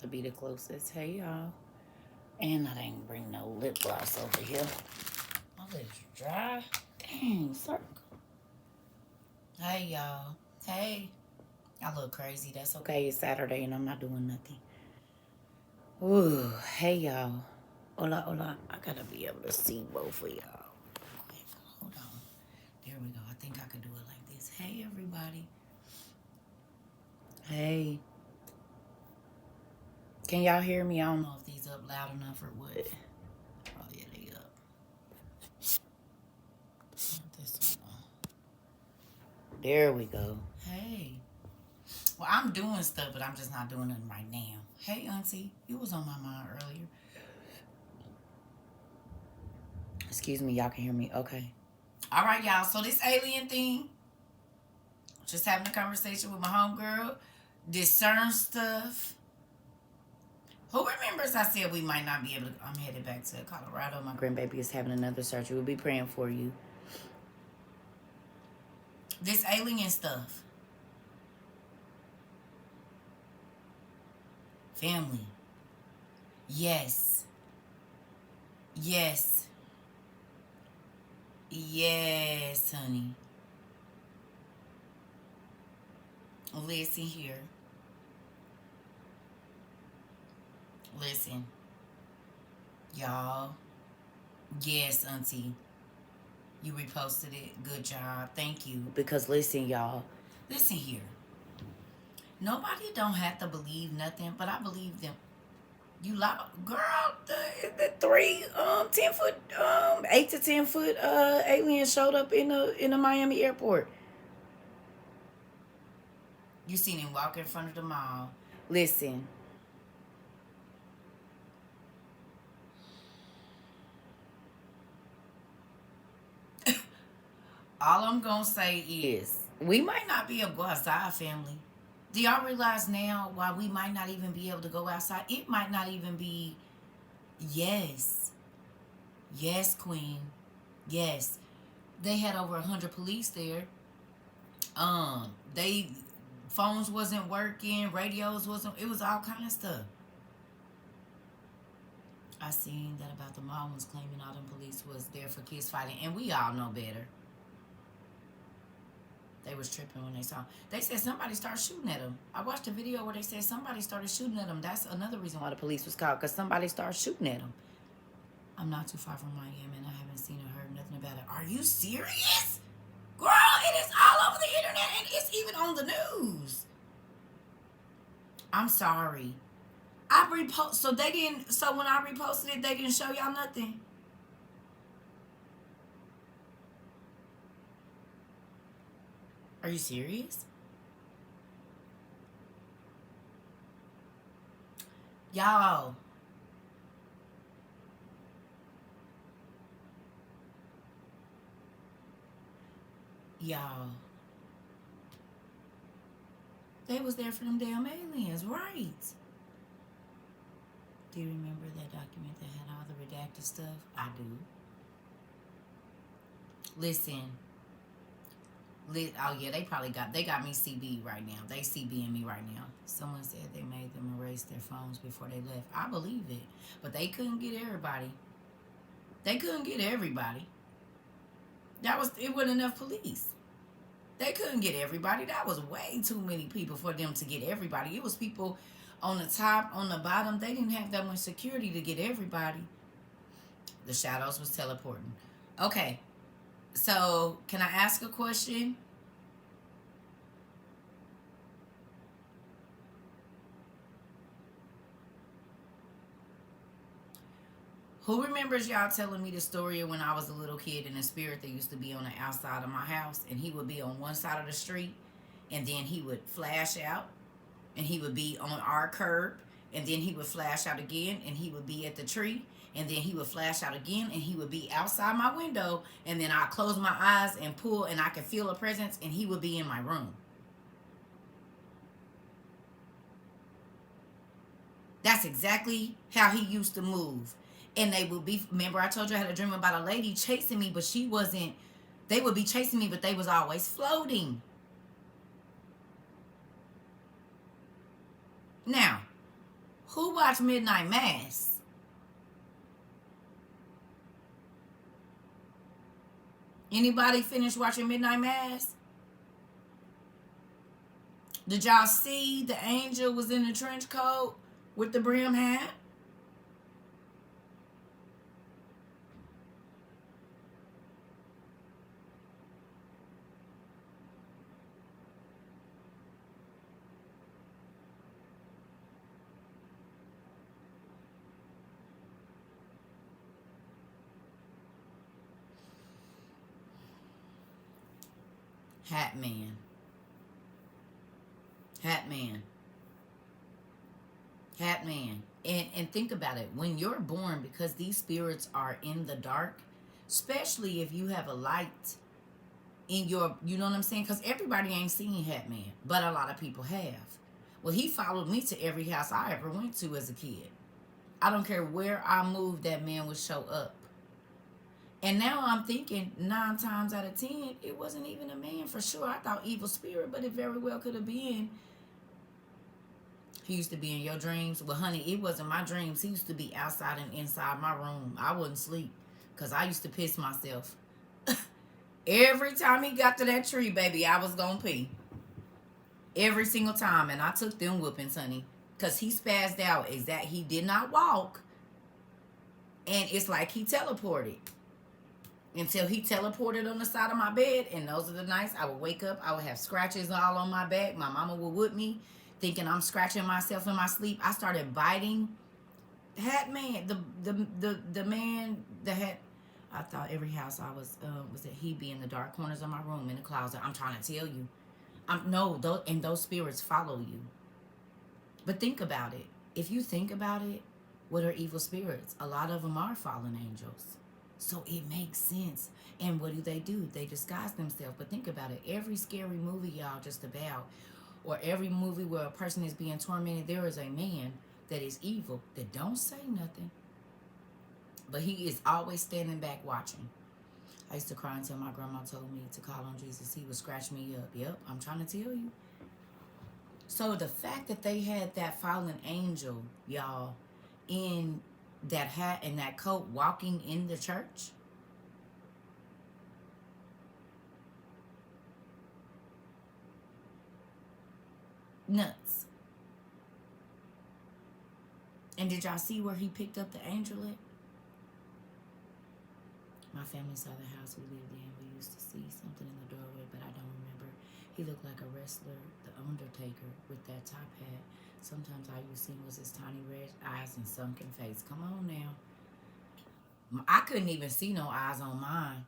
to be the closest. Hey, y'all. And I didn't bring no lip gloss over here. My lips dry. Dang, Circa. Hey, y'all. Hey. I look crazy. That's okay. It's Saturday and I'm not doing nothing. Ooh. Hey, y'all. Hola, hola. I gotta be able to see both of y'all. Quick. Hold on. There we go. I think I could do it like this. Hey, everybody. Hey. Can y'all hear me? I don't know if these up loud enough or what. Oh, yeah, they up. This one. There we go. Hey. Well, I'm doing stuff, but I'm just not doing it right now. Hey, Auntie. You was on my mind earlier. Excuse me. Y'all can hear me? Okay. All right, y'all. So this alien thing, just having a conversation with my homegirl, discern stuff. Who remembers I said we might not be able to... I'm headed back to Colorado. My grandbaby is having another surgery. We'll be praying for you. This alien stuff. Family. Yes. Yes. Yes, honey. Listen here. Listen. Y'all. Yes, Auntie. You reposted it. Good job. Thank you. Because listen, y'all. Listen here. Nobody don't have to believe nothing, but I believe them. You loud, girl. The 10 foot, 8 to 10 foot alien showed up in the Miami airport. You seen him walk in front of the mall. Listen. All I'm gonna say is we might not be able to go outside, family. Do y'all realize now why we might not even be able to go outside? It might not even be. Yes. Yes, Queen. Yes. They had over 100 police there. They phones wasn't working, radios wasn't. It was all kind of stuff. I seen that about the mom was claiming all them police was there for kids fighting, and we all know better. They was tripping when they saw. They said somebody started shooting at them. I watched a video where they said somebody started shooting at them. That's another reason why the police was called, because somebody started shooting at them. I'm not too far from Miami, and I haven't seen or heard nothing about it. Are you serious? Girl, it is all over the internet, and it's even on the news. I'm sorry. I repost, so they didn't. So when I reposted it, they didn't show y'all nothing. Are you serious? Y'all. Y'all. They was there for them damn aliens, right? Do you remember that document that had all the redacted stuff? I do. Listen. Oh yeah, they got me CB right now. They CBing me right now. Someone said they made them erase their phones before they left. I believe it. But they couldn't get everybody. They couldn't get everybody. It wasn't enough police. They couldn't get everybody. That was way too many people for them to get everybody. It was people on the top, on the bottom. They didn't have that much security to get everybody. The shadows was teleporting. Okay. So, can I ask a question? Who remembers y'all telling me the story of when I was a little kid and the spirit that used to be on the outside of my house, and he would be on one side of the street, and then he would flash out, and he would be on our curb, and then he would flash out again, and he would be at the tree, and then he would flash out again, and he would be outside my window, and then I'd close my eyes and pull, and I could feel a presence, and he would be in my room. That's exactly how he used to move. And they would be, remember I told you I had a dream about a lady chasing me, but she wasn't, they would be chasing me, but they was always floating. Now, Who watched Midnight Mass? Anybody finish watching Midnight Mass? Did y'all see the angel was in the trench coat with the brim hat? Hat Man. Hat Man. Hat Man. And think about it. When you're born, because these spirits are in the dark, especially if you have a light in your, you know what I'm saying? Because everybody ain't seen Hat Man, but a lot of people have. Well, he followed me to every house I ever went to as a kid. I don't care where I moved, that man would show up. And now I'm thinking 9 times out of 10, it wasn't even a man for sure. I thought evil spirit, but it very well could have been. He used to be in your dreams. Well, honey, it wasn't my dreams. He used to be outside and inside my room. I wouldn't sleep because I used to piss myself. Every time he got to that tree, baby, I was going to pee. Every single time. And I took them whoopings, honey, because he spazzed out. He did not walk. And it's like he teleported. Until he teleported on the side of my bed. And those are the nights I would wake up. I would have scratches all on my back. My mama would whip me, thinking I'm scratching myself in my sleep. I started biting. Hat Man, the man that had, I thought every house I was that he'd be in the dark corners of my room, in the closet. I'm trying to tell you, those spirits follow you. But think about it. If you think about it, what are evil spirits? A lot of them are fallen angels. So it makes sense. And what do? They disguise themselves. But think about it. Every scary movie, y'all, just about, or every movie where a person is being tormented, there is a man that is evil that don't say nothing, but he is always standing back watching. I used to cry until my grandma told me to call on Jesus. He would scratch me up. Yep, I'm trying to tell you. So the fact that they had that fallen angel, y'all, in that hat and that coat walking in the church, nuts. And did y'all see where he picked up the angel at? My family saw the house we lived in. We used to see something in the doorway, but I don't remember. He looked like a wrestler, the Undertaker, with that top hat. Sometimes all you seen was his tiny red eyes and sunken face. Come on now. I couldn't even see no eyes on mine.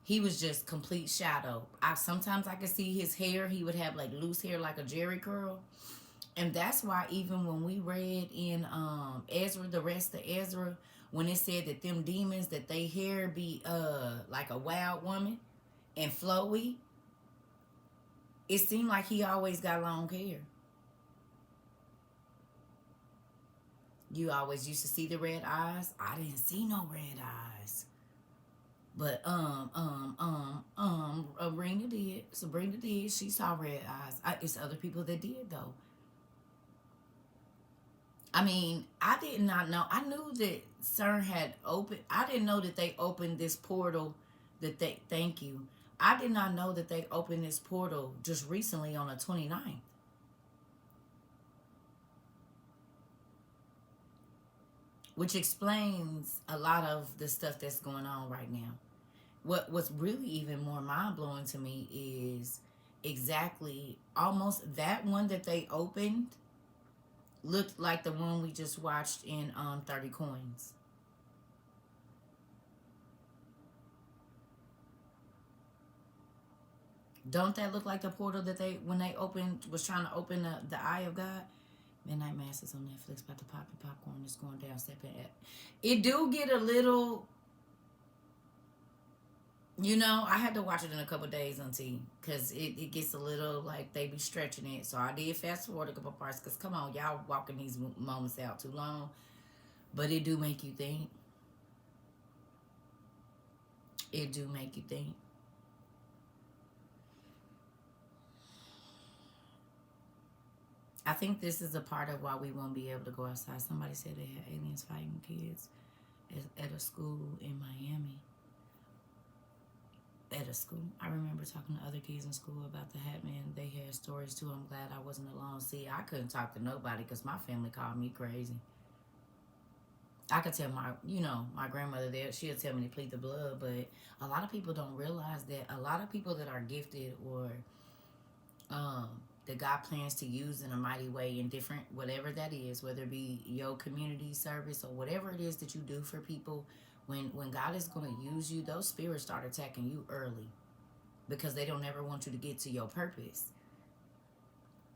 He was just complete shadow. Sometimes I could see his hair. He would have like loose hair like a Jerry curl. And that's why even when we read in Ezra, the rest of Ezra, when it said that them demons, that they hair be like a wild woman and flowy, it seemed like he always got long hair. You always used to see the red eyes. I didn't see no red eyes. But Sabrina did. Sabrina did. She saw red eyes. It's other people that did though. I mean, I did not know. I knew that CERN had opened. I didn't know that they opened this portal. Thank you. I did not know that they opened this portal just recently on the 29th. Which explains a lot of the stuff that's going on right now. What's really even more mind blowing to me is exactly almost that one that they opened looked like the one we just watched in 30 Coins. Don't that look like the portal that when they was trying to open the Eye of God? Midnight Mass is on Netflix, about to pop the popcorn. It's going down, stepping at. It do get a little, I had to watch it in a couple days, Auntie, because it gets a little like they be stretching it. So I did fast forward a couple parts, because come on, y'all walking these moments out too long. But it do make you think. It do make you think. I think this is a part of why we won't be able to go outside. Somebody said they had aliens fighting kids at a school in Miami. At a school. I remember talking to other kids in school about the Hat Man. They had stories too. I'm glad I wasn't alone. See, I couldn't talk to nobody because my family called me crazy. I could tell my grandmother there, she'll tell me to plead the blood, but a lot of people don't realize that a lot of people that are gifted or that God plans to use in a mighty way in different, whatever that is, whether it be your community service or whatever it is that you do for people, when God is going to use you, those spirits start attacking you early because they don't ever want you to get to your purpose.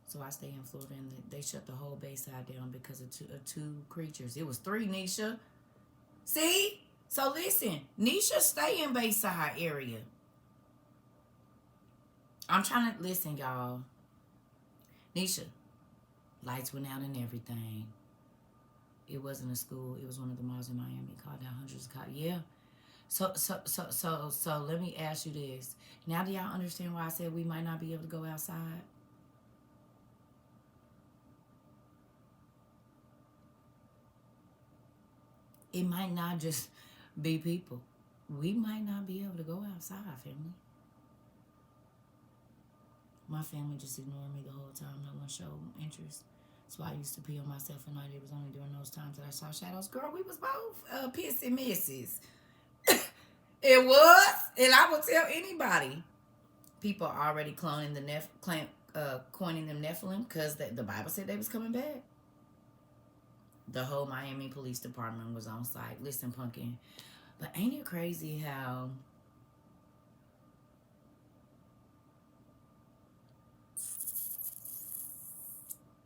So I stay in Florida, and they shut the whole Bayside down because of two creatures. It was three, Nisha. See? So listen, Nisha, stay in Bayside area. I'm trying to listen, y'all. Nisha, lights went out and everything. It wasn't a school. It was one of the malls in Miami. Called down hundreds of cops. Yeah. So let me ask you this. Now do y'all understand why I said we might not be able to go outside? It might not just be people. We might not be able to go outside, family. My family just ignored me the whole time. No one showed interest. So I used to pee on myself at night. It was only during those times that I saw shadows. Girl, we was both pissy misses. It was. And I will tell anybody. People are already coining them Nephilim because the Bible said they was coming back. The whole Miami Police Department was on site. Listen, Pumpkin. But ain't it crazy how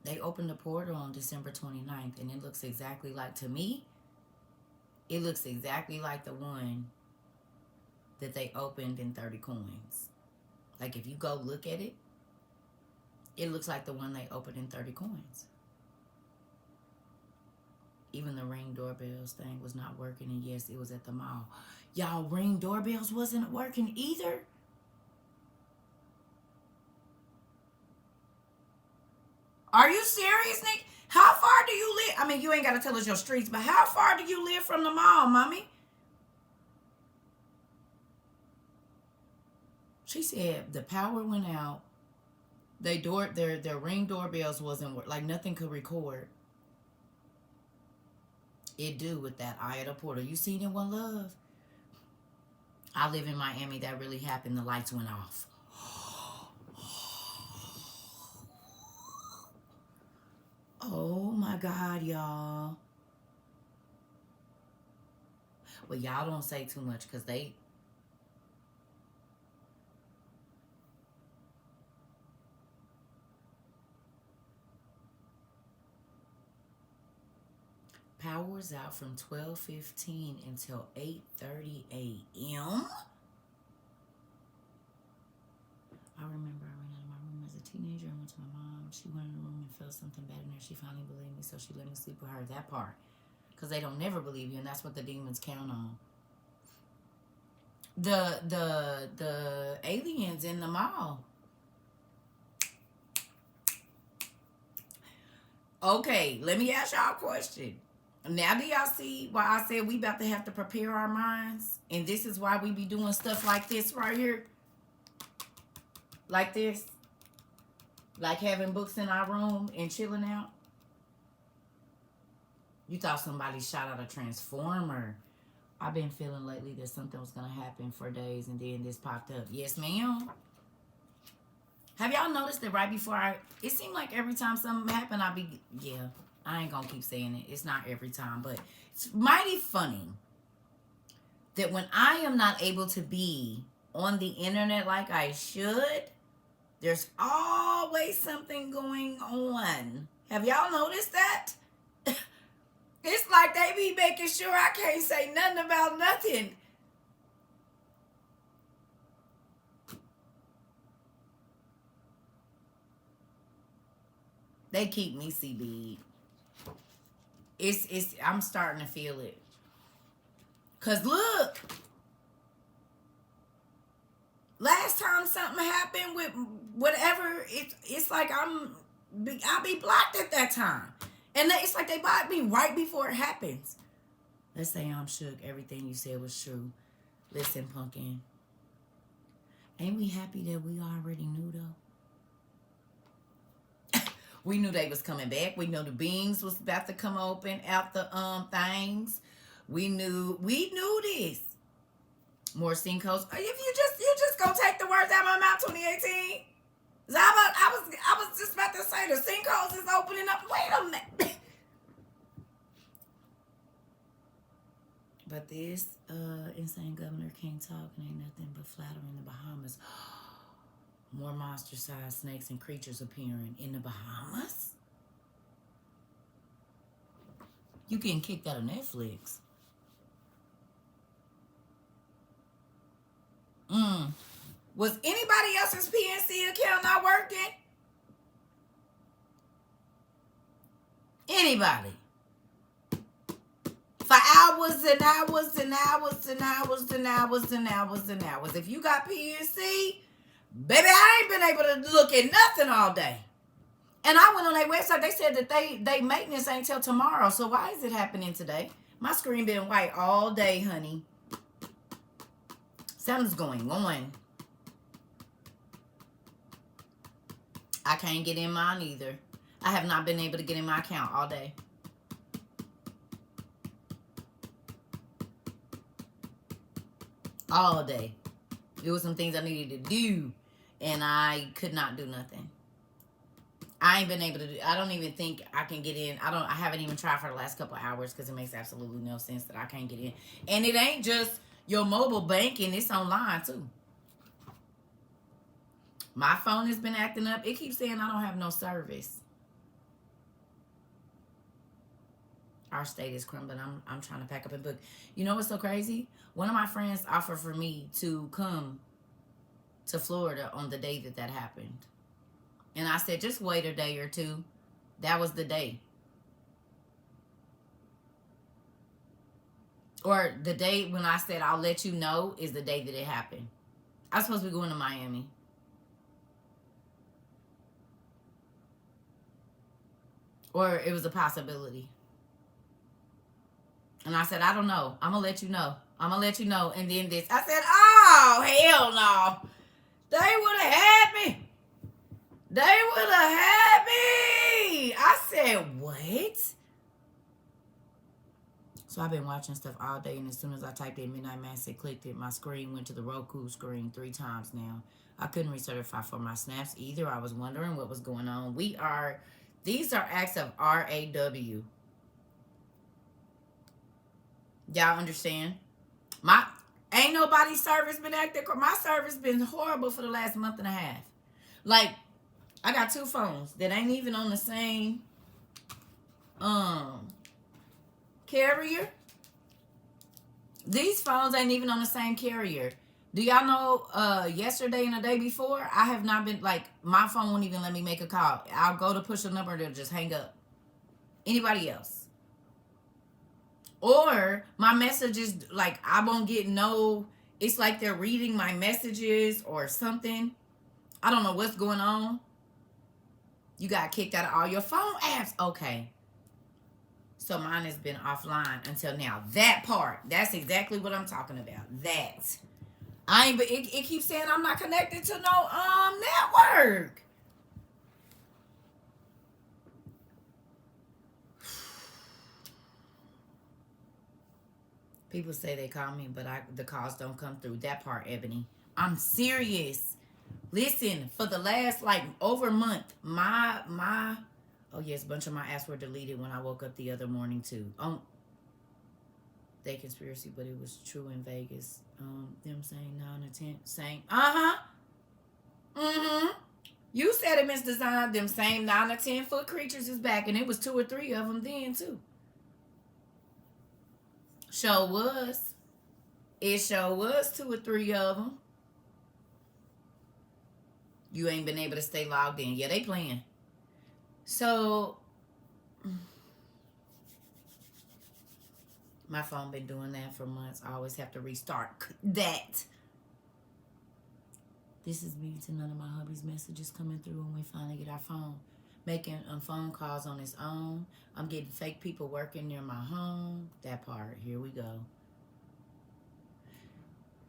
they opened the portal on December 29th, and it looks exactly like, to me, it looks exactly like the one that they opened in 30 coins. Like, if you go look at it, it looks like the one they opened in 30 coins. Even the Ring doorbells thing was not working, and yes, it was at the mall. Y'all, Ring doorbells wasn't working either. Are you serious, Nick? How far do you live? I mean, you ain't got to tell us your streets, but how far do you live from the mall, mommy? She said the power went out. Their Ring doorbells wasn't working. Like, nothing could record. It do with that eye of the portal. You seen it, One Love? I live in Miami. That really happened. The lights went off. Oh my God, y'all. Well, y'all don't say too much because they... Power was out from 12:15 until 8:30 a.m. I remember I ran out of my room as a teenager and went to my mom. She went in the room and felt something bad in there. She finally believed me, so she let me sleep with her. That part. Because they don't never believe you, and that's what the demons count on. The aliens in the mall. Okay, let me ask y'all a question. Now do y'all see why I said we about to have to prepare our minds? And this is why we be doing stuff like this right here. Like this. Like having books in our room and chilling out. You thought somebody shot out a transformer. I've been feeling lately that something was going to happen for days, and then this popped up. Yes, ma'am. Have y'all noticed that right before it seemed like every time something happened, I ain't going to keep saying it. It's not every time, but it's mighty funny that when I am not able to be on the internet like I should, there's always something going on. Have y'all noticed that? It's like they be making sure I can't say nothing about nothing. They keep me CB. I'm starting to feel it. Cause look, last time something happened with whatever, it's like I'll be blocked at that time. And it's like they block me right before it happens. Let's say I'm shook. Everything you said was true. Listen, Pumpkin. Ain't we happy that we already knew, though? We knew they was coming back. We know the beings was about to come open out the things. We knew this. More sinkholes. If you just gonna take the words out of my mouth, 2018. I was just about to say the sinkholes is opening up. Wait a minute. But this insane governor can't talk and ain't nothing but flattering the Bahamas. More monster-sized snakes and creatures appearing in the Bahamas. You getting kicked out of Netflix. Was anybody else's PNC account not working? Anybody? For hours and hours and hours and hours and hours and hours and hours. If you got PNC, baby, I ain't been able to look at nothing all day. And I went on their website. They said that they maintenance ain't till tomorrow. So why is it happening today? My screen been white all day, honey. Something's going on. I can't get in mine either. I have not been able to get in my account all day. All day. There was some things I needed to do, and I could not do nothing. I ain't been able to do. I don't even think I can get in. I haven't even tried for the last couple of hours because it makes absolutely no sense that I can't get in. And it ain't just your mobile banking. It's online too. My phone has been acting up. It keeps saying I don't have no service. Our state is crumbling. I'm trying to pack up and book. You know what's so crazy? One of my friends offered for me to come to Florida on the day that happened. And I said, just wait a day or two. That was the day. Or the day when I said I'll let you know is the day that it happened. I was supposed to be going to Miami. Or it was a possibility. And I said, I don't know. I'm going to let you know. I'm going to let you know. And then this. I said, oh, hell no. They would have had me. They would have had me. I said, what? So I've been watching stuff all day. And as soon as I typed in Midnight Mass and clicked it, my screen went to the Roku screen 3 times now. I couldn't recertify for my snaps either. I was wondering what was going on. These are acts of RAW. Y'all understand? Ain't nobody's service been acting. My service been horrible for the last month and a half. Like, I got 2 phones that ain't even on the same carrier. These phones ain't even on the same carrier. Do y'all know yesterday and the day before, I have not been, like, my phone won't even let me make a call. I'll go to push a number and it'll just hang up. Anybody else? Or my messages, like, I won't get it's like they're reading my messages or something. I don't know what's going on. You got kicked out of all your phone apps. Okay. So mine has been offline until now. That part, that's exactly what I'm talking about. That. It keeps saying I'm not connected to no network. People say they call me, but the calls don't come through. That part, Ebony. I'm serious. Listen, for the last, like, over a month, oh yes, a bunch of my apps were deleted when I woke up the other morning too. They conspiracy, but it was true in Vegas. Them saying 9 or 10, saying, You said it, Miss Design. Them same 9 or 10 foot creatures is back, and it was 2 or 3 of them then too. Sure was. It sure was 2 or 3 of them. You ain't been able to stay logged in. Yeah, they playing. So, my phone been doing that for months. I always have to restart that. This is me to none of my hubby's messages coming through when we finally get our phone. making phone calls on its own. I'm getting fake people working near my home. That part. Here we go.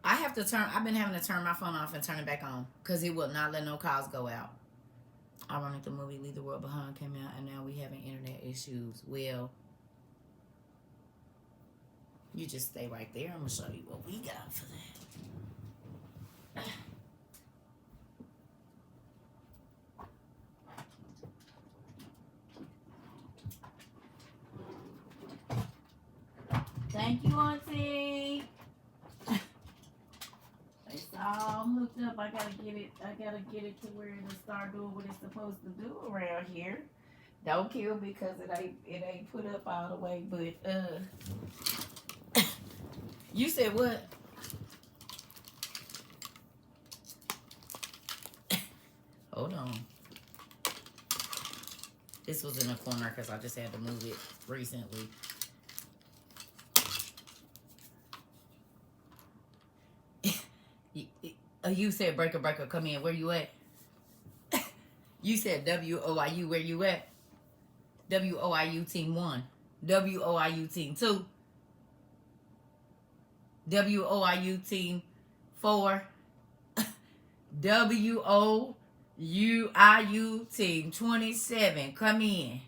I've been having to turn my phone off and turn it back on because it will not let no calls go out. Ironic, the movie Leave the World Behind came out and now we having internet issues. Well, you just stay right there. I'm going to show you what we got for that. Thank you, Auntie. It's all hooked up. I gotta get it to where it'll start doing what it's supposed to do around here. Don't kill me because it ain't put up all the way, but you said what? Hold on. This was in a corner because I just had to move it recently. You said breaker, come in. Where you at? You said WOIU. Where you at? WOIU team 1. WOIU team 2. WOIU team 4. WOUIU team 27. Come in.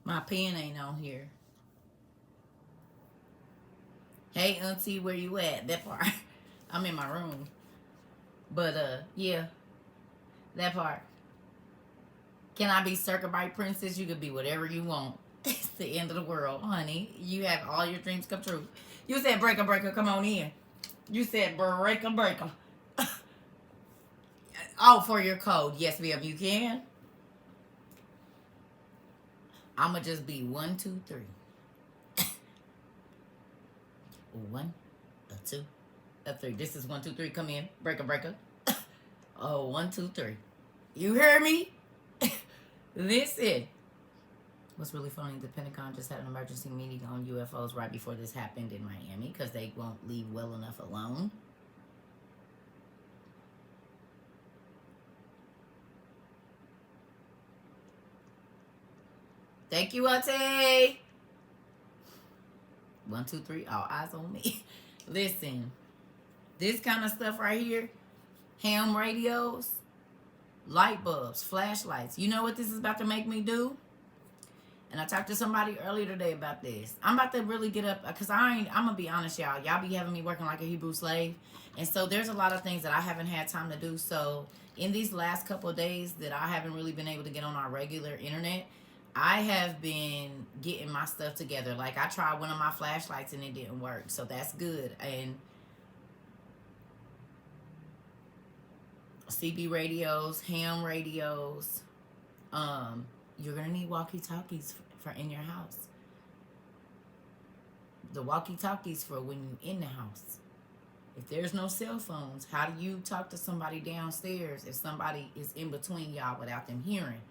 My pen ain't on here. Hey, Auntie, where you at? That part. I'm in my room. But, yeah. That part. Can I be CERCA by Princess? You can be whatever you want. It's the end of the world, honey. You have all your dreams come true. You said breaker, come on in. You said breaker. Oh, for your code. Yes, ma'am, you can. I'ma just be 1, 2, 3. 1, 2, 3. This is 1, 2, 3. Come in. Breaker. Oh, 1, 2, 3. You hear me? Listen. What's really funny, the Pentagon just had an emergency meeting on UFOs right before this happened in Miami because they won't leave well enough alone. Thank you, Auntie. 1, 2, 3. All eyes on me. Listen, this kind of stuff right here, ham radios, light bulbs, flashlights. You know what this is about to make me do? And I talked to somebody earlier today about this. I'm about to really get up because I'm going to be honest, y'all. Y'all be having me working like a Hebrew slave. And so there's a lot of things that I haven't had time to do. So in these last couple of days that I haven't really been able to get on our regular internet, I have been getting my stuff together. Like I tried one of my flashlights and it didn't work. So that's good. And CB radios, ham radios, you're going to need walkie-talkies for in your house. The walkie-talkies for when you're in the house. If there's no cell phones, how do you talk to somebody downstairs if somebody is in between y'all without them hearing?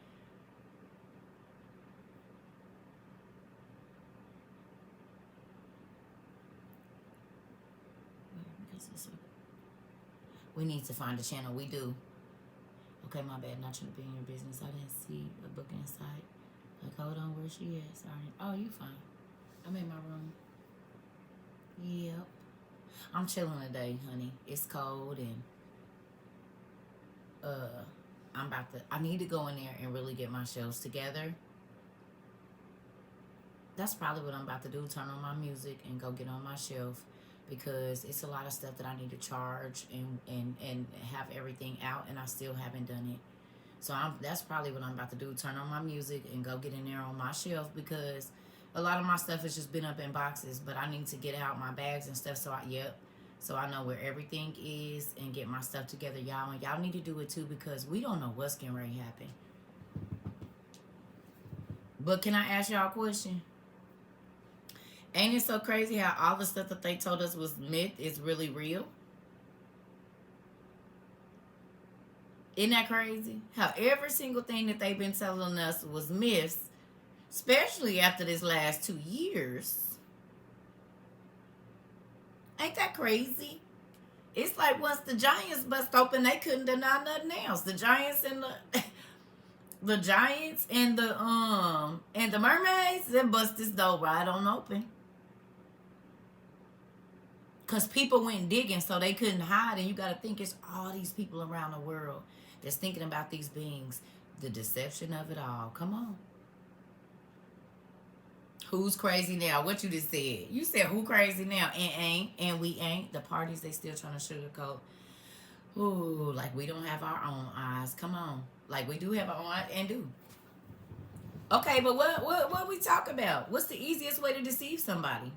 We need to find a channel. We do. Okay, my bad. Not trying to be in your business. I didn't see a book inside. Like, hold on, where she is? Sorry. Oh, you fine. I'm in my room. Yep. I'm chilling today, honey. It's cold and I need to go in there and really get my shelves together. That's probably what I'm about to do. Turn on my music and go get on my shelf. Because it's a lot of stuff that I need to charge and have everything out, and I still haven't done it. So that's probably what I'm about to do. Turn on my music and go get in there on my shelf because a lot of my stuff has just been up in boxes, but I need to get out my bags and stuff so I know where everything is and get my stuff together, y'all. And y'all need to do it too because we don't know what's getting ready to happen. But can I ask y'all a question? Ain't it so crazy how all the stuff that they told us was myth is really real? Isn't that crazy? How every single thing that they've been telling us was myths, especially after this last 2 years. Ain't that crazy? It's like once the Giants bust open, they couldn't deny nothing else. The Giants and the Giants and the Mermaids, they bust this door right on open. Because people went digging so they couldn't hide. And you got to think it's all these people around the world that's thinking about these beings. The deception of it all. Come on. Who's crazy now? What you just said? You said who crazy now? And ain't. And we ain't. The parties, they still trying to sugarcoat. Ooh, like we don't have our own eyes. Come on. Like we do have our own eyes and do. Okay, but what we talk about? What's the easiest way to deceive somebody?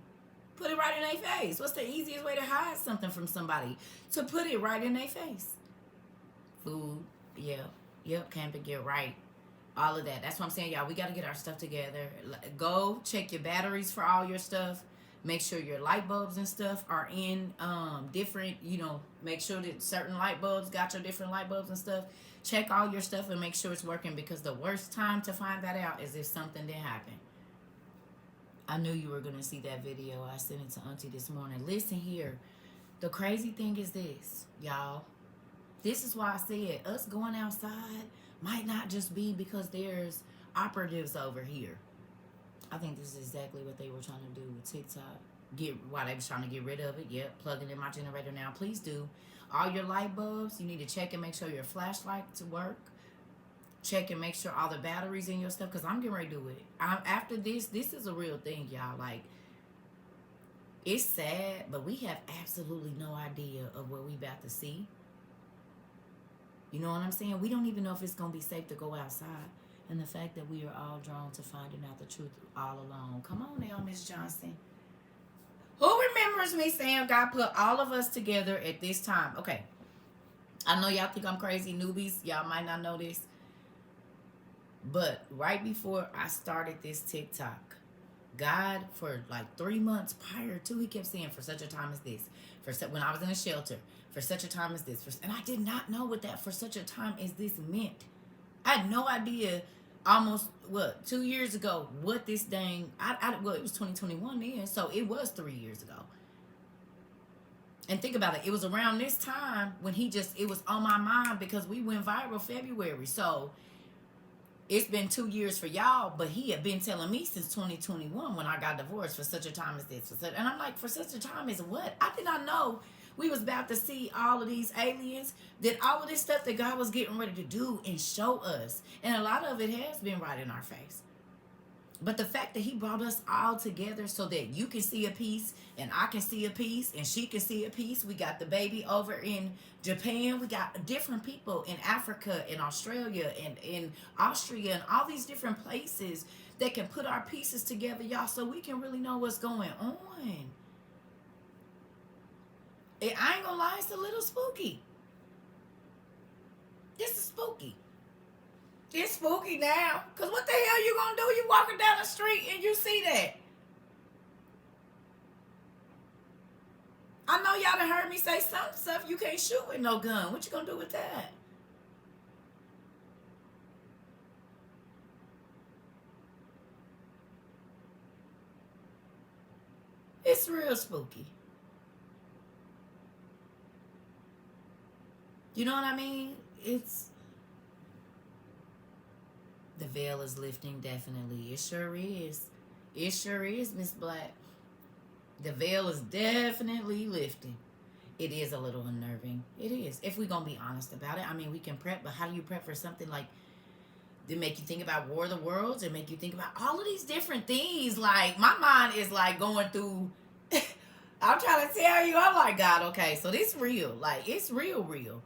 Put it right in their face. What's the easiest way to hide something from somebody? To put it right in their face. Food, yeah, yep, camping gear, right. All of that. That's what I'm saying, y'all. We got to get our stuff together. Go check your batteries for all your stuff. Make sure your light bulbs and stuff are in different, make sure that certain light bulbs got your different light bulbs and stuff. Check all your stuff and make sure it's working, because the worst time to find that out is if something did happen. I knew you were going to see that video. I sent it to Auntie this morning. Listen here. The crazy thing is this, y'all. This is why I said us going outside might not just be because there's operatives over here. I think this is exactly what they were trying to do with TikTok. While they was trying to get rid of it. Yep, plugging in my generator now. Please do. All your light bulbs, you need to check and make sure your flashlights work. Check and make sure all the batteries in your stuff, because I'm getting ready to do it. After this is a real thing, y'all. Like, it's sad, but we have absolutely no idea of what we about to see. You know what I'm saying? We don't even know if it's going to be safe to go outside. And the fact that we are all drawn to finding out the truth all along. Come on now, Miss Johnson. Who remembers me saying God put all of us together at this time? Okay. I know y'all think I'm crazy. Newbies, y'all might not know this. But right before I started this TikTok, God, for like 3 months prior to, he kept saying, for such a time as this, when I was in a shelter, for such a time as this, and I did not know what that for such a time as this meant. I had no idea almost, 2 years ago, what this dang, well, it was 2021 then, so it was 3 years ago. And think about it, it was around this time when it was on my mind, because we went viral February, so it's been 2 years for y'all, but he had been telling me since 2021 when I got divorced, for such a time as this. And I'm like, for such a time as what? I did not know we was about to see all of these aliens, that all of this stuff that God was getting ready to do and show us. And a lot of it has been right in our face. But the fact that he brought us all together so that you can see a piece and I can see a piece and she can see a piece. We got the baby over in Japan. We got different people in Africa and Australia and in Austria and all these different places that can put our pieces together, y'all, so we can really know what's going on. I ain't gonna lie, it's a little spooky. This is spooky. It's spooky now. Because what the hell you gonna do? You walking down the street and you see that. I know y'all done heard me say some stuff you can't shoot with no gun. What you gonna do with that? It's real spooky. You know what I mean? The veil is lifting, definitely. It sure is. It sure is, Miss Black. The veil is definitely lifting. It is a little unnerving. It is. If we're going to be honest about it. I mean, we can prep, but how do you prep for something like that make you think about War of the Worlds and make you think about all of these different things? Like, my mind is like going through... I'm trying to tell you, I'm like, God, okay, so this real. Like, it's real.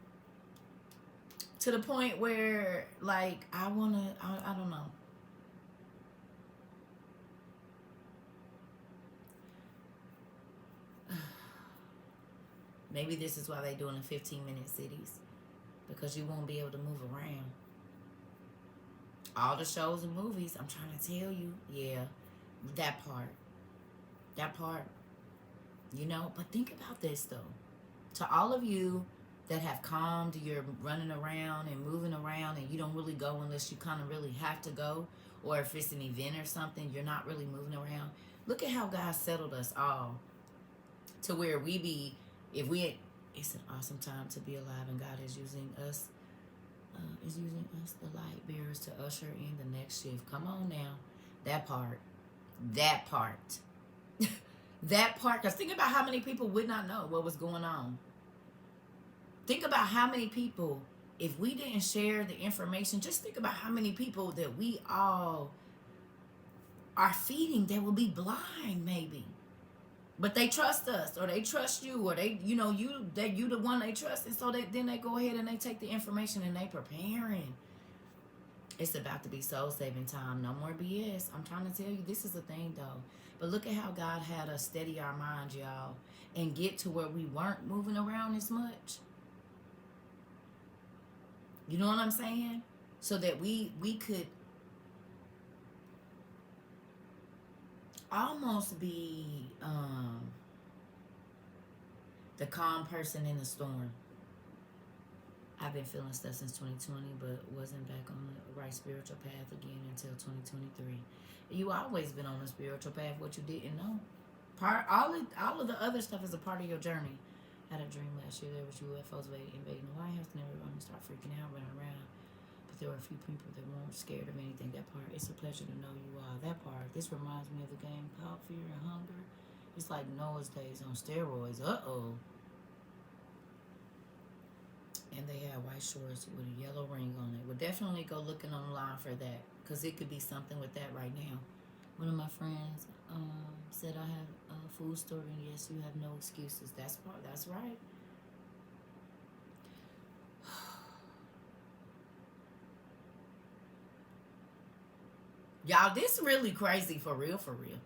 To the point where, like, I don't know. Maybe this is why they're doing the 15-minute cities. Because you won't be able to move around. All the shows and movies, I'm trying to tell you, yeah, that part. You know, but think about this, though. To all of you that have calmed. You're running around and moving around, and you don't really go unless you kind of really have to go, or if it's an event or something, you're not really moving around. Look at how God settled us all to where we be, if we had, it's an awesome time to be alive, and God is using us, the light bearers, to usher in the next shift. Come on now. That part. That part. That part. Because think about how many people would not know what was going on. Think about how many people, if we didn't share the information, just think about how many people that we all are feeding that will be blind, maybe. But they trust us, or they trust you, or they, you the one they trust, and so then they go ahead and they take the information and they preparing. It's about to be soul saving time. No more BS. I'm trying to tell you, this is a thing though. But look at how God had us steady our minds, y'all, and get to where we weren't moving around as much. You know what I'm saying? So that we could almost be the calm person in the storm. I've been feeling stuff since 2020, but wasn't back on the right spiritual path again until 2023. You always been on the spiritual path. What you didn't know, all of the other stuff is a part of your journey. I had a dream last year there was UFOs invading the White House, and everyone started freaking out, running around. But there were a few people that weren't scared of anything. That part, it's a pleasure to know you are. That part, this reminds me of the game called Fear and Hunger. It's like Noah's days on steroids. And they had white shorts with a yellow ring on it. We'll definitely go looking online for that, because it could be something with that right now. One of my friends said, I have a food store, and yes, you have no excuses. That's right. Y'all, this really crazy for real, for real.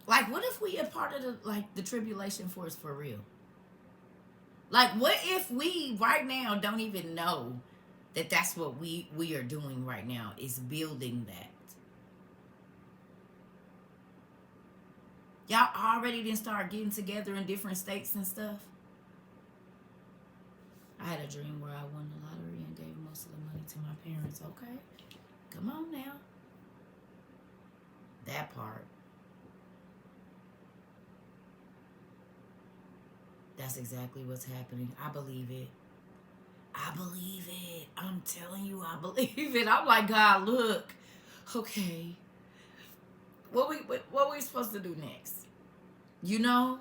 Like, what if we are part of the tribulation force for real? Like, what if we right now don't even know that that's what we are doing right now, is building that? Y'all already didn't start getting together in different states and stuff. I had a dream where I won the lottery and gave most of the money to my parents. Okay, come on now. That part. That's exactly what's happening. I believe it. I believe it. I'm telling you, I believe it. I'm like, God, look. Okay. What we supposed to do next? You know?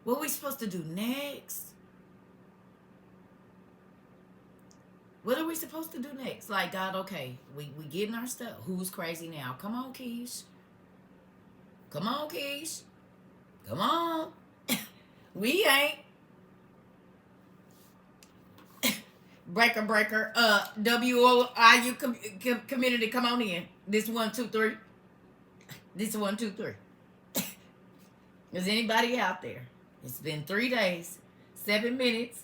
What we supposed to do next? What are we supposed to do next? Like, God, okay, we getting our stuff. Who's crazy now? Come on, Keish. Come on, Keish. Come on. We ain't. Breaker. WOIU community, come on in. This 1, 2, 3. This 1, 2, 3. Is anybody out there? It's been 3 days, 7 minutes.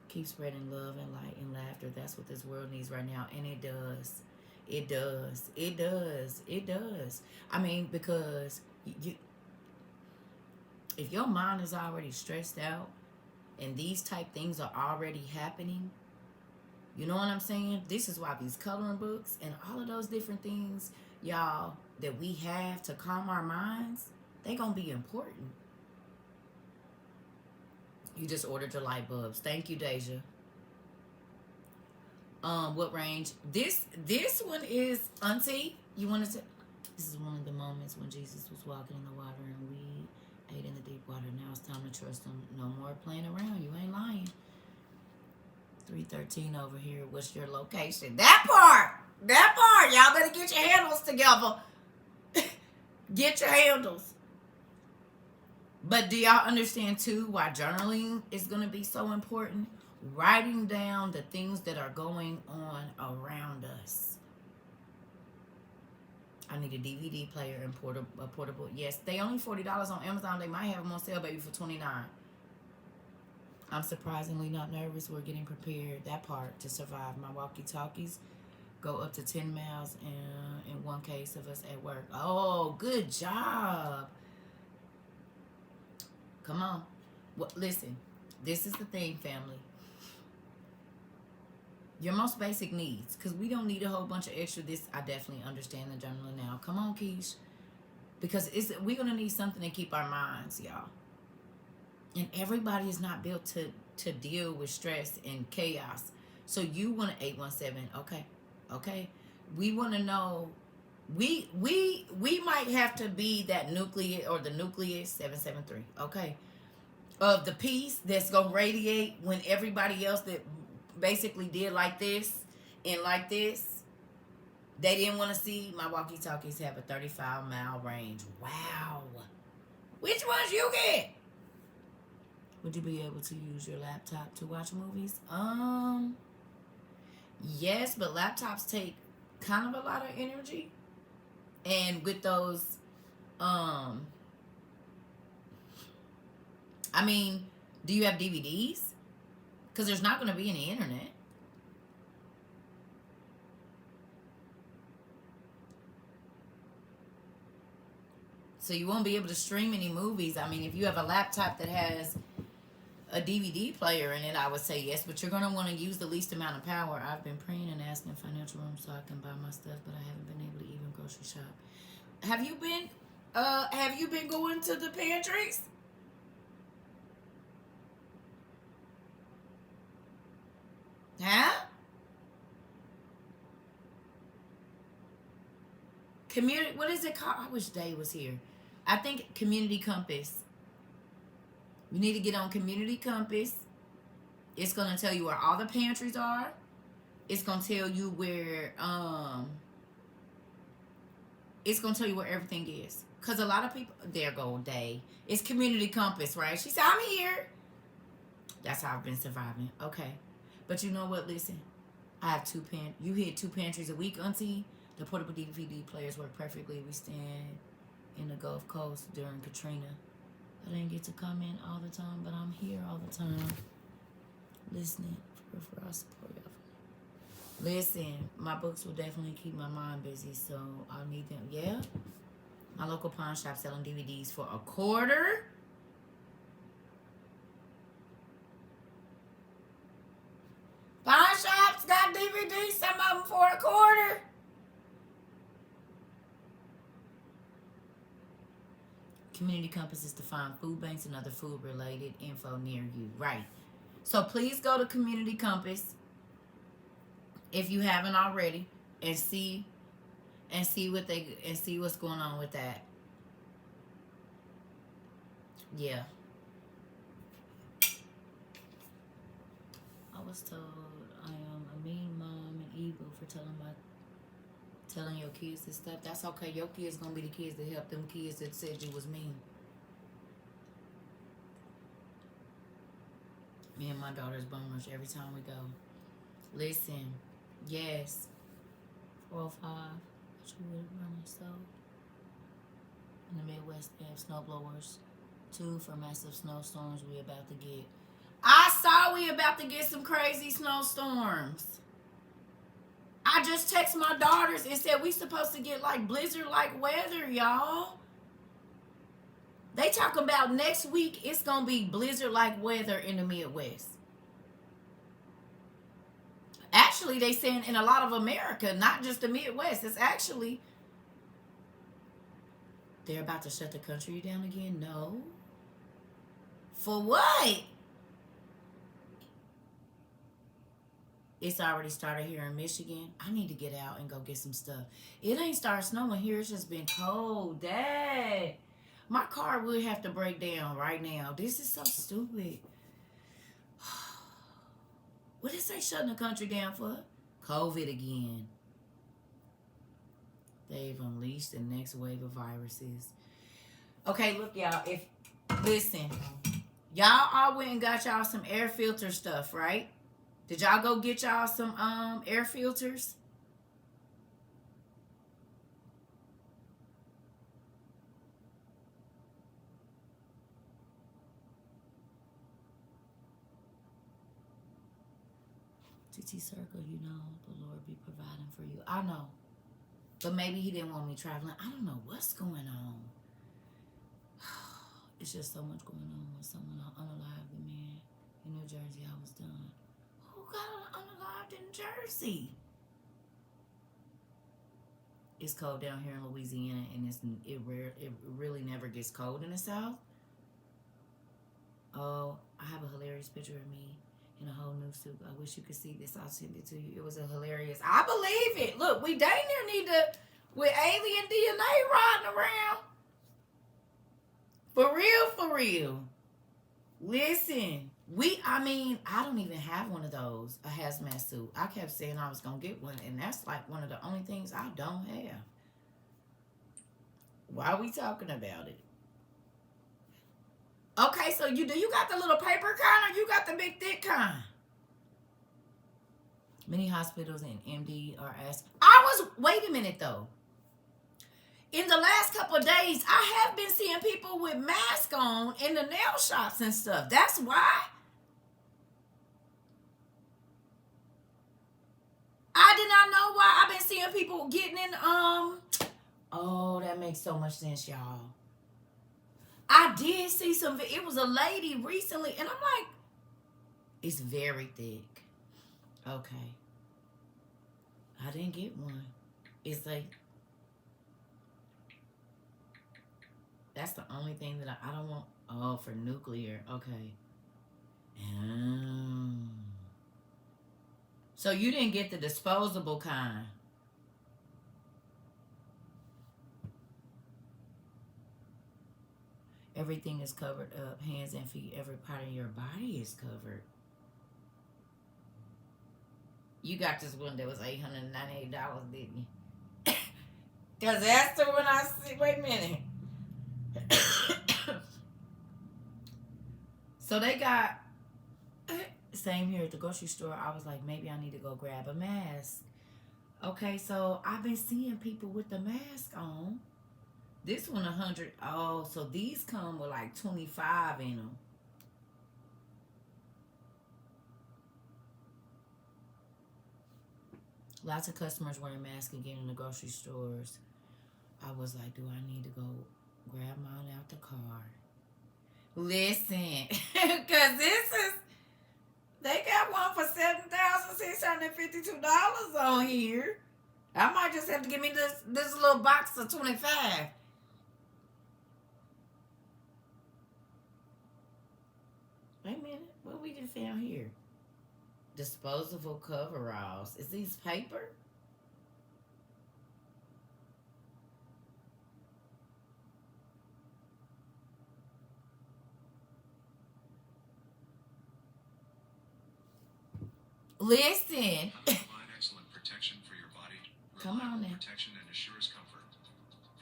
Keep spreading love and light and laughter. That's what this world needs right now. And it does. It does. It does. It does. I mean, because if your mind is already stressed out and these type things are already happening, you know what I'm saying? This is why these coloring books and all of those different things, y'all, that we have to calm our minds, they gonna be important. You just ordered your light bulbs. Thank you, Deja. What range? This one is, Auntie, you wanted to, this is one of the moments when Jesus was walking in the water and we ate in the deep water. Now it's time to trust him. No more playing around. You ain't lying. 313 over here. What's your location? That part. Y'all better get your handles together. Get your handles. But do y'all understand too why journaling is going to be so important? Writing down the things that are going on around us. I need a DVD player and portable. Yes, they only $40 on Amazon. They might have them on sale, baby, for $29. I'm surprisingly not nervous. We're getting prepared. That part to survive. My walkie-talkies go up to 10 miles in one case of us at work. Oh, good job. Come on. Well, listen, this is the thing, family. Your most basic needs, because we don't need a whole bunch of extra. This I definitely understand the journaling now. Come on, Keish, because we're gonna need something to keep our minds, y'all. And everybody is not built to deal with stress and chaos. So you want to 817? Okay, okay. We want to know. We might have to be that nucleus or the nucleus 773. Okay, of the piece that's gonna radiate when everybody else that basically did like this and like this, they didn't want to see. My walkie talkies have a 35-mile range. Wow. Which ones you get? Would you be able to use your laptop to watch movies? Yes, but laptops take kind of a lot of energy. And with those, I mean, do you have DVDs? Because there's not going to be any internet. So you won't be able to stream any movies. I mean, if you have a laptop that has a DVD player in it, I would say yes, but you're going to want to use the least amount of power. I've been praying and asking financial room so I can buy my stuff, but I haven't been able to even grocery shop. Have you been going to the pantries? Huh? Community, what is it called? I wish Dave was here. I think Community Compass. You need to get on Community Compass. It's going to tell you where all the pantries are. It's going to tell you where it's going to tell you where everything is. Because a lot of people, there go Day. It's Community Compass, right? She said, I'm here. That's how I've been surviving. Okay. But you know what? Listen, I have you hit 2 pantries a week, auntie. The portable DVD players work perfectly. We stand in the Gulf Coast during Katrina. I didn't get to come in all the time, but I'm here all the time. Listening for our support. Listen, my books will definitely keep my mind busy, so I'll need them. Yeah? My local pawn shop selling DVDs for $0.25. Pawn shops got DVDs, some of them for $0.25. Community Compass is to find food banks and other food-related info near you. Right. So please go to Community Compass if you haven't already and see what's going on with that. Yeah. I was told I am a mean mom and evil for telling your kids this stuff. That's okay. Your kids gonna be the kids that help them kids that said you was mean. Me and my daughter's bone rush every time we go. Listen, yes. 405. What you would running so? In the Midwest, they have snow blowers. 2 for massive snowstorms we about to get. I saw we about to get some crazy snowstorms. I just texted my daughters and said we supposed to get like blizzard-like weather, y'all. They talk about next week it's going to be blizzard-like weather in the Midwest. Actually, they saying in a lot of America, not just the Midwest. It's actually, they're about to shut the country down again? No. For what? It's already started here in Michigan. I need to get out and go get some stuff. It ain't started snowing here. It's just been cold. Dad, my car would have to break down right now. This is so stupid. What is they shutting the country down for? COVID again. They've unleashed the next wave of viruses. Okay, look, y'all. Listen, y'all all went and got y'all some air filter stuff, right? Did y'all go get y'all some air filters? TT CERCA, you know, the Lord be providing for you. I know. But maybe he didn't want me traveling. I don't know what's going on. It's just so much going on with someone unalived a man in New Jersey. I was done. Who got unalived in Jersey? It's cold down here in Louisiana, and it really never gets cold in the South. Oh, I have a hilarious picture of me in a whole new suit. I wish you could see this. I'll send it to you. It was a hilarious. I believe it. Look, we dang near need to with alien DNA riding around. For real, for real. Listen, I don't even have one of those, a hazmat suit. I kept saying I was going to get one, and that's like one of the only things I don't have. Why are we talking about it? Okay, so you got the little paper kind or you got the big thick kind? Many hospitals and MD are asking. Wait a minute though. In the last couple of days, I have been seeing people with masks on in the nail shops and stuff. That's why. I did not know why. I've been seeing people getting in, oh, that makes so much sense, y'all. I did see it was a lady recently, and I'm like, it's very thick. Okay. I didn't get one. It's like, that's the only thing that I don't want. Oh, for nuclear. Okay. So you didn't get the disposable kind. Everything is covered up. Hands and feet. Every part of your body is covered. You got this one that was $898, didn't you? Because that's the one I see. Wait a minute. So they got, same here at the grocery store. I was like, maybe I need to go grab a mask. Okay, so I've been seeing people with the mask on. This one 100. Oh, so these come with like 25 in them. Lots of customers wearing masks again in the grocery stores. I was like, do I need to go grab mine out the car? Listen, because they got one for $7,652 on here. I might just have to give me this little box of 25. Wait a minute, what we just found here? Disposable coveralls. Is these paper? Listen. Excellent protection for your body. Come on now. Protection and assures comfort.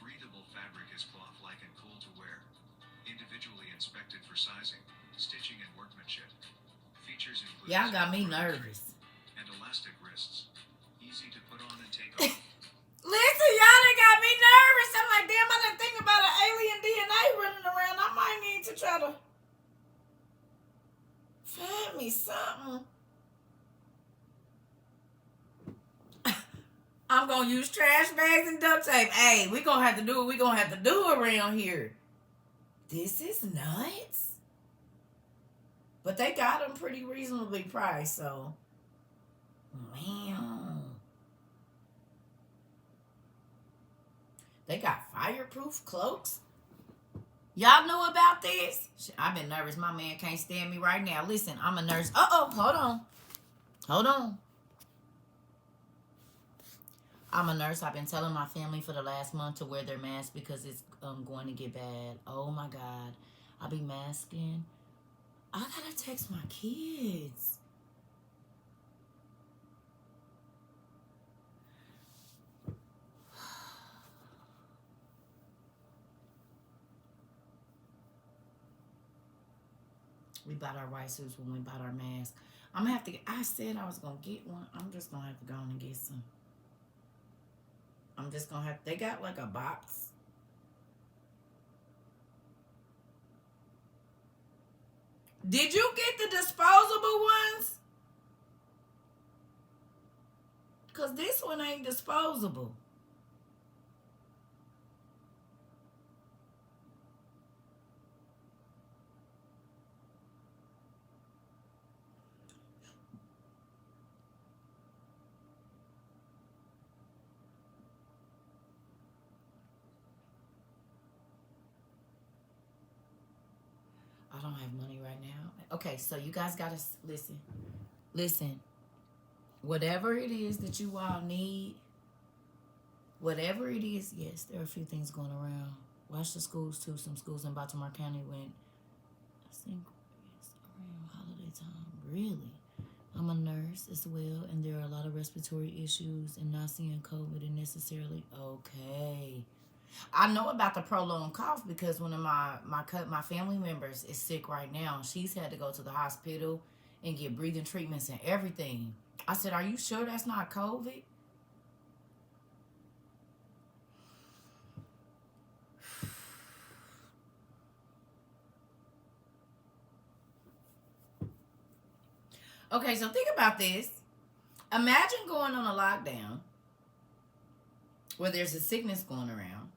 Breathable fabric is cloth-like and cool to wear. Individually inspected for sizing, stitching, and workmanship. Features include. Y'all got me nervous. And elastic wrists. Easy to put on and take off. Listen, y'all done got me nervous. I'm like, damn, I didn't think about an alien DNA running around. I might need to try to find me something. I'm going to use trash bags and duct tape. Hey, we're going to have to do what we're going to have to do around here. This is nuts. But they got them pretty reasonably priced, so. Man. They got fireproof cloaks. Y'all know about this? I've been nervous. My man can't stand me right now. Listen, I'm a nurse. Uh-oh, hold on. Hold on. I'm a nurse. I've been telling my family for the last month to wear their mask because it's going to get bad. Oh, my God. I'll be masking. I got to text my kids. We bought our white suits when we bought our mask. I'm going to have to I said I was going to get one. I'm just going to have to go on and get some. I'm just going to have, they got like a box. Did you get the disposable ones? Because this one ain't disposable. don't have money right now. Okay, so you guys gotta listen. Listen. Whatever it is that you all need, whatever it is, yes, there are a few things going around. Watch the schools too. Some schools in Baltimore County went, I think, yes, around holiday time. Really? I'm a nurse as well, and there are a lot of respiratory issues, and not seeing COVID and necessarily okay. I know about the prolonged cough because one of my family members is sick right now. She's had to go to the hospital and get breathing treatments and everything. I said, "Are you sure that's not COVID?" Okay, so think about this. Imagine going on a lockdown where there's a sickness going around,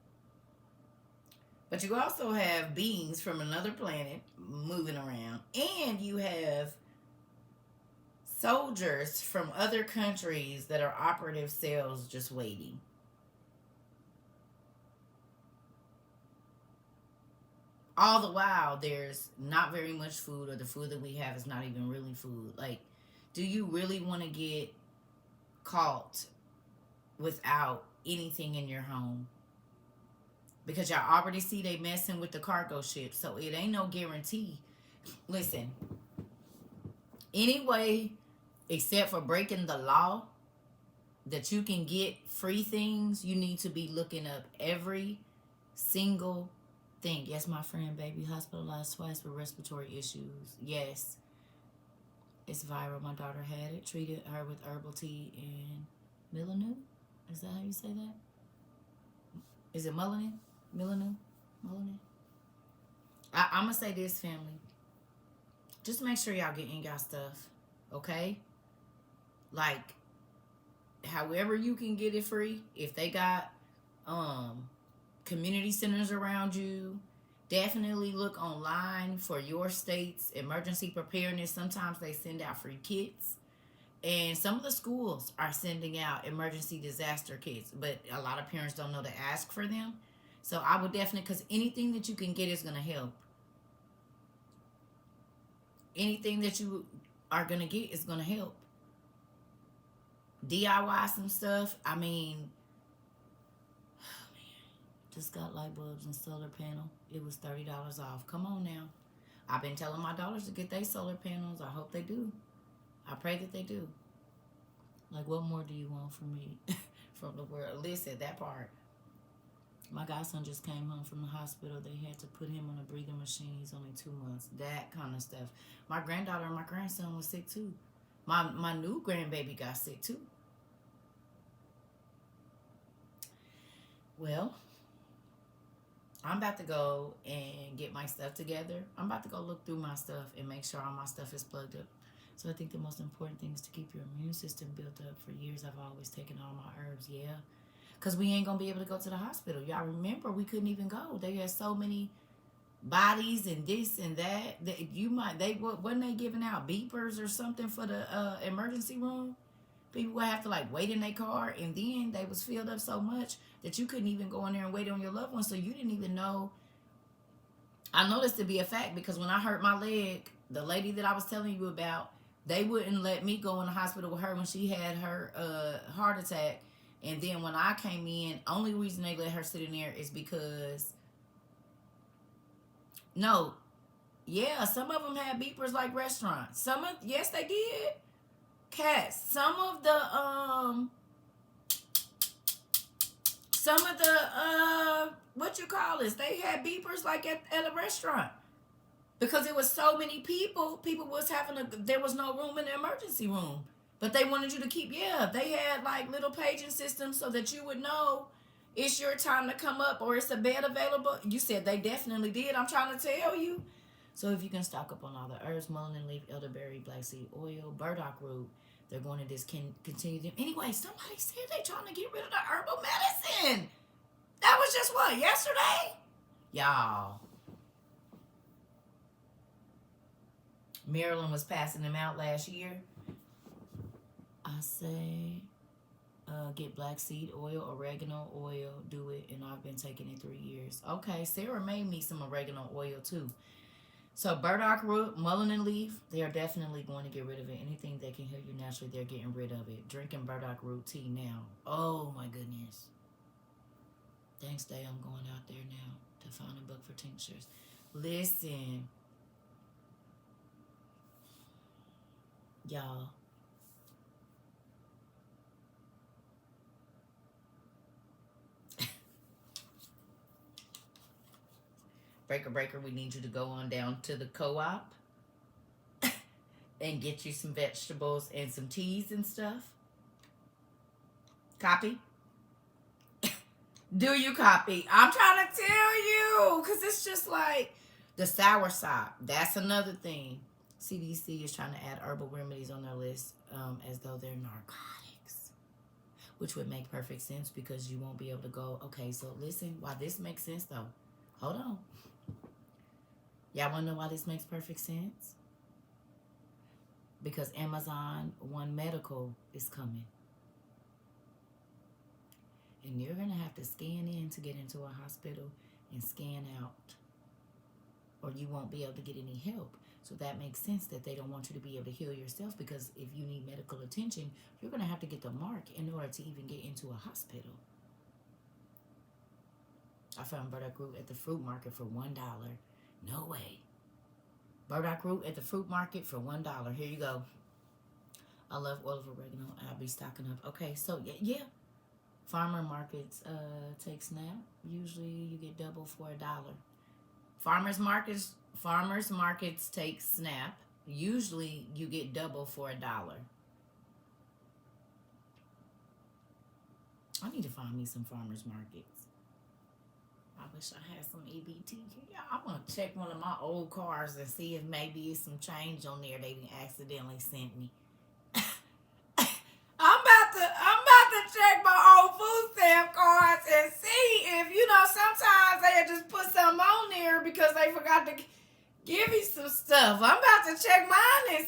but you also have beings from another planet moving around, and you have soldiers from other countries that are operative cells just waiting. All the while, there's not very much food, or the food that we have is not even really food. Like, do you really want to get caught without anything in your home? Because y'all already see they messing with the cargo ship, so it ain't no guarantee. Listen, anyway, except for breaking the law, that you can get free things, you need to be looking up every single thing. Yes, my friend, baby, hospitalized twice with respiratory issues. Yes, it's viral. My daughter had it. Treated her with herbal tea and Milanu. Is that how you say that? Is it Melanin? Milanu? Melanin? I'm going to say this, family. Just make sure y'all get in y'all stuff. Okay? Like, however you can get it free. If they got community centers around you, definitely look online for your state's emergency preparedness. Sometimes they send out free kits, and some of the schools are sending out emergency disaster kits, but a lot of parents don't know to ask for them. So I would definitely, because anything that you can get is going to help. Anything that you are going to get is going to help. DIY some stuff. I mean, just got light bulbs and solar panel. It was $30 off. Come on now. I've been telling my daughters to get their solar panels. I hope they do. I pray that they do. Like, what more do you want from me? From the world? Listen, that part. My godson just came home from the hospital. They had to put him on a breathing machine. He's only 2 months. That kind of stuff. My granddaughter and my grandson was sick too. My new grandbaby got sick too. Well, I'm about to go and get my stuff together. I'm about to go look through my stuff and make sure all my stuff is plugged up. So I think the most important thing is to keep your immune system built up. For years, I've always taken all my herbs, yeah. Because we ain't going to be able to go to the hospital. Y'all remember, we couldn't even go. They had so many bodies and this and that. Wasn't they giving out beepers or something for the emergency room? People would have to like wait in their car, and then they was filled up so much that you couldn't even go in there and wait on your loved one, so you didn't even know. I know this to be a fact because when I hurt my leg, the lady that I was telling you about, they wouldn't let me go in the hospital with her when she had her heart attack. And then when I came in, only reason they let her sit in there is because no, yeah, some of them had beepers like restaurants. Yes, they did. Cats. Some of the what you call this? They had beepers like at a restaurant. Because it was so many people was there was no room in the emergency room. But they wanted you to keep, they had like little paging systems so that you would know it's your time to come up or it's a bed available. You said they definitely did. I'm trying to tell you. So if you can stock up on all the herbs, mullein leaf, elderberry, black seed oil, burdock root, they're going to discontinue them. Anyway, somebody said they trying to get rid of the herbal medicine. That was just what, yesterday? Y'all. Maryland was passing them out last year. I say get black seed oil, oregano oil, do it, and I've been taking it 3 years. Okay, Sarah made me some oregano oil too. So burdock root, mullein leaf, they are definitely going to get rid of it. Anything that can heal you naturally, they're getting rid of it. Drinking burdock root tea now. Oh my goodness. Thanks, Day. I'm going out there now to find a book for tinctures. Listen, y'all. Breaker, we need you to go on down to the co-op and get you some vegetables and some teas and stuff. Copy? Do you copy? I'm trying to tell you, because it's just like the sour sop. That's another thing. CDC is trying to add herbal remedies on their list as though they're narcotics, which would make perfect sense because you won't be able to go, okay, so listen, why this makes sense though. Hold on. Y'all want to know why this makes perfect sense? Because Amazon One Medical is coming. And you're going to have to scan in to get into a hospital and scan out, or you won't be able to get any help. So that makes sense that they don't want you to be able to heal yourself, because if you need medical attention, you're going to have to get the mark in order to even get into a hospital. I found burdock root at the fruit market for $1. No way. Burdock root at the fruit market for $1. Here you go. I love oil of oregano. I'll be stocking up. Okay, so yeah. Farmer markets take SNAP. Usually you get double for $1. Farmers markets take SNAP. Usually you get double for $1. I need to find me some farmers markets. I wish I had some EBT. Yeah, I'm gonna check one of my old cars and see if maybe it's some change on there they accidentally sent me. I'm about to check my old food stamp cards and see if, sometimes they just put something on there because they forgot to give you some stuff. I'm about to check mine.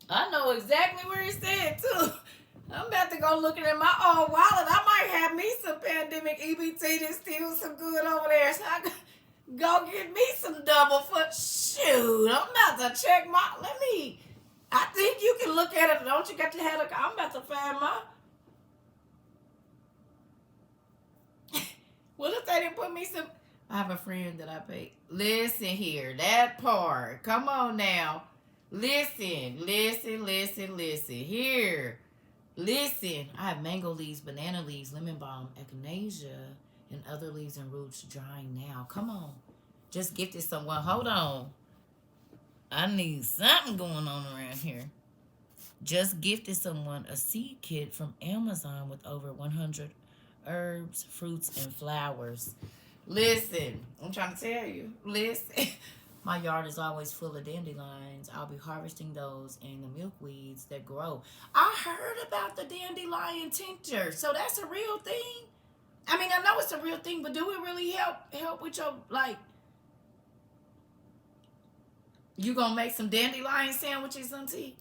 I know exactly where it's at too. I'm about to go looking at my old wallet. I might have me some pandemic EBT that's still some good over there. So I go get me some double foot. Shoot, I'm about to check my. I think you can look at it. Don't you got to have a? I'm about to find my. What if they didn't put me some? I have a friend that I pay. Listen here, that part. Come on now. Listen. Here. Listen. I have mango leaves, banana leaves, lemon balm, echinacea, and other leaves and roots drying now. Come on. Just gifted someone. Hold on. I need something going on around here. Just gifted someone a seed kit from Amazon with over 100 herbs, fruits, and flowers. Listen, I'm trying to tell you. Listen. My yard is always full of dandelions. I'll be harvesting those and the milkweeds that grow. I heard about the dandelion tincture. So that's a real thing? I mean, I know it's a real thing, but do it really help with your, you gonna make some dandelion sandwiches, auntie?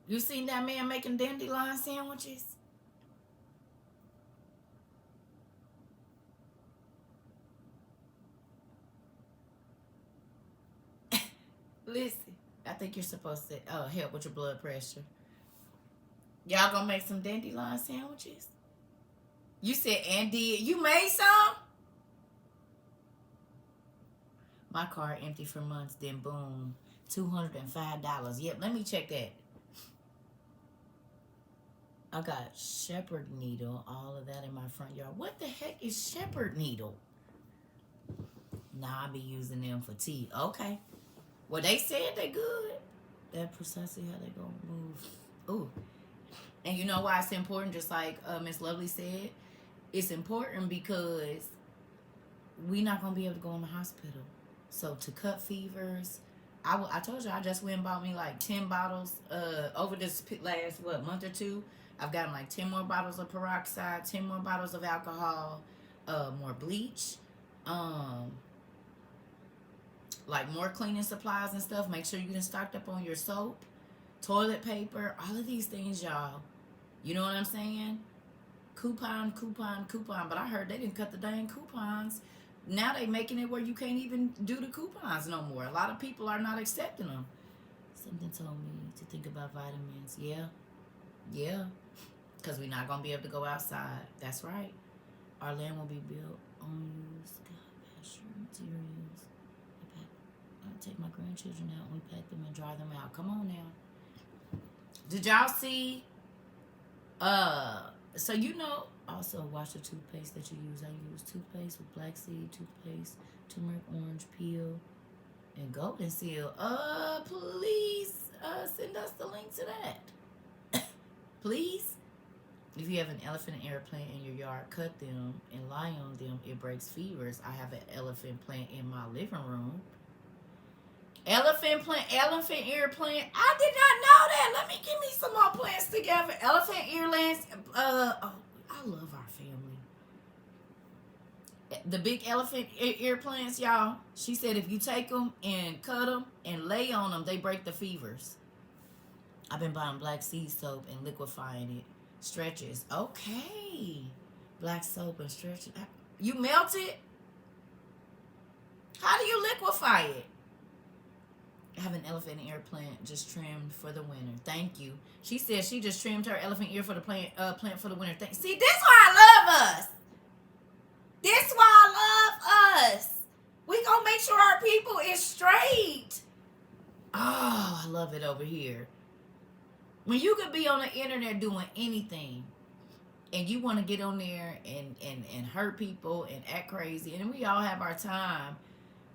You seen that man making dandelion sandwiches? Listen, I think you're supposed to help with your blood pressure. Y'all gonna make some dandelion sandwiches? You said, and did you made some? My car empty for months, then boom, $205. Yep, let me check that. I got shepherd needle, all of that in my front yard. What the heck is shepherd needle? Nah, I be using them for tea. Okay. Well, they said they good. That's precisely how they gonna move. Ooh. And you know why it's important? Just like Miss Lovely said, it's important because we not gonna be able to go in the hospital. So to cut fevers, I told you I just went and bought me like 10 bottles over this last month or two. I've gotten like 10 more bottles of peroxide, 10 more bottles of alcohol, more bleach, like more cleaning supplies and stuff. Make sure you get stocked up on your soap, toilet paper, all of these things, y'all. You know what I'm saying? Coupon. But I heard they didn't cut the dang coupons. Now they making it where you can't even do the coupons no more. A lot of people are not accepting them. Something told me to think about vitamins. Yeah, yeah, because we're not gonna be able to go outside. That's right. Our land will be built on used pasture materials. I take my grandchildren out and we pack them and dry them out. Come on now. Did y'all see? So also wash the toothpaste that you use. I use toothpaste with black seed toothpaste, turmeric orange peel, and golden seal. Please, send us the link to that. Please. If you have an elephant ear plant in your yard, cut them and lie on them. It breaks fevers. I have an elephant plant in my living room. Elephant ear plant. I did not know that. Let me give me some more plants together. Elephant ear lands. I love our family. The big elephant ear plants, y'all. She said if you take them and cut them and lay on them, they break the fevers. I've been buying black seed soap and liquefying it. Stretches. Okay. Black soap and stretches. You melt it? How do you liquefy it? I have an elephant ear plant just trimmed for the winter. Thank you. She said she just trimmed her elephant ear for the plant for the winter. See, this is why I love us. This is why I love us. We gonna make sure our people is straight. Oh, I love it over here. When you could be on the internet doing anything and you want to get on there and hurt people and act crazy, and we all have our time.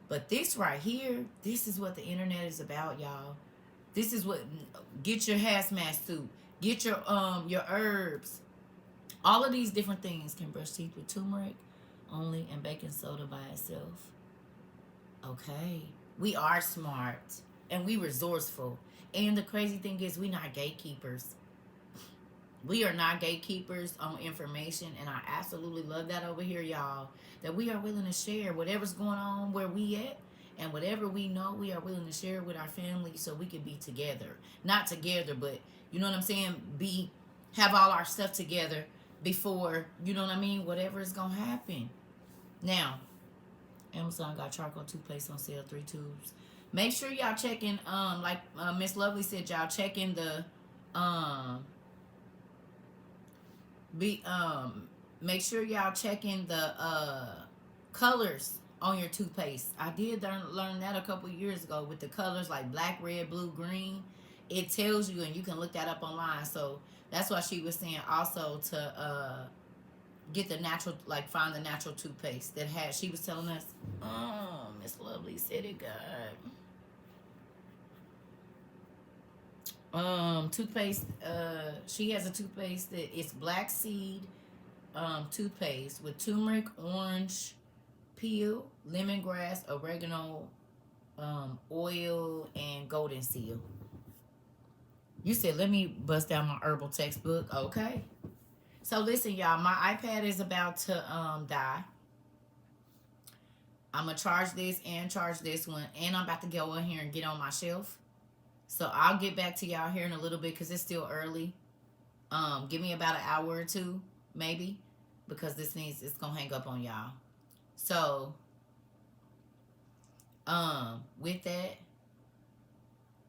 But this right here, this is what the internet is about, y'all. This is what, get your hazmat suit, get your herbs. All of these different things can brush teeth with turmeric only and baking soda by itself. Okay. We are smart and we resourceful. And the crazy thing is, we're not gatekeepers. We are not gatekeepers on information, and I absolutely love that over here, y'all. That we are willing to share whatever's going on where we at, and whatever we know, we are willing to share with our family so we can be together. Not together, but you know what I'm saying? Have all our stuff together before, you know what I mean? Whatever is gonna happen. Now, Amazon got charcoal toothpaste on sale, 3 tubes. Make sure y'all checking, like Miss Lovely said, y'all checking the make sure y'all checking the colors on your toothpaste. I did learn that a couple years ago with the colors like black, red, blue, green. It tells you, and you can look that up online. So that's why she was saying also to get the natural, like find the natural toothpaste that had. She was telling us, Miss Lovely said it good. Toothpaste. She has a toothpaste that it's black seed toothpaste with turmeric, orange peel, lemongrass, oregano, oil, and golden seal. You said, let me bust down my herbal textbook. Okay. So listen, y'all, my iPad is about to die. I'm going to charge this and charge this one. And I'm about to go in here and get on my shelf. So I'll get back to y'all here in a little bit because it's still early. Give me about an hour or two, maybe. Because it's going to hang up on y'all. So, with that,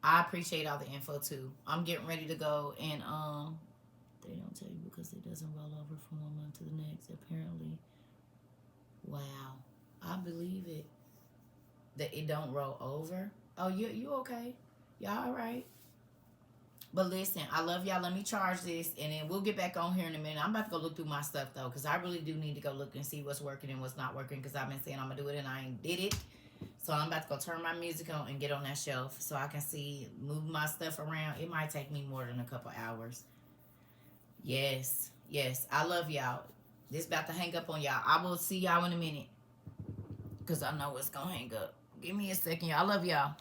I appreciate all the info too. I'm getting ready to go and they don't tell you because it doesn't roll over from one month to the next. Apparently, wow, I believe it that it don't roll over. Oh, you okay? Y'all all right? But listen, I love y'all. Let me charge this, and then we'll get back on here in a minute. I'm about to go look through my stuff though, because I really do need to go look and see what's working and what's not working. Because I've been saying I'm gonna do it and I ain't did it. So I'm about to go turn my music on and get on that shelf so I can see, move my stuff around. It might take me more than a couple hours. Yes, yes. I love y'all. This about to hang up on y'all. I will see y'all in a minute because I know it's gonna hang up. Give me a second, y'all. I love y'all.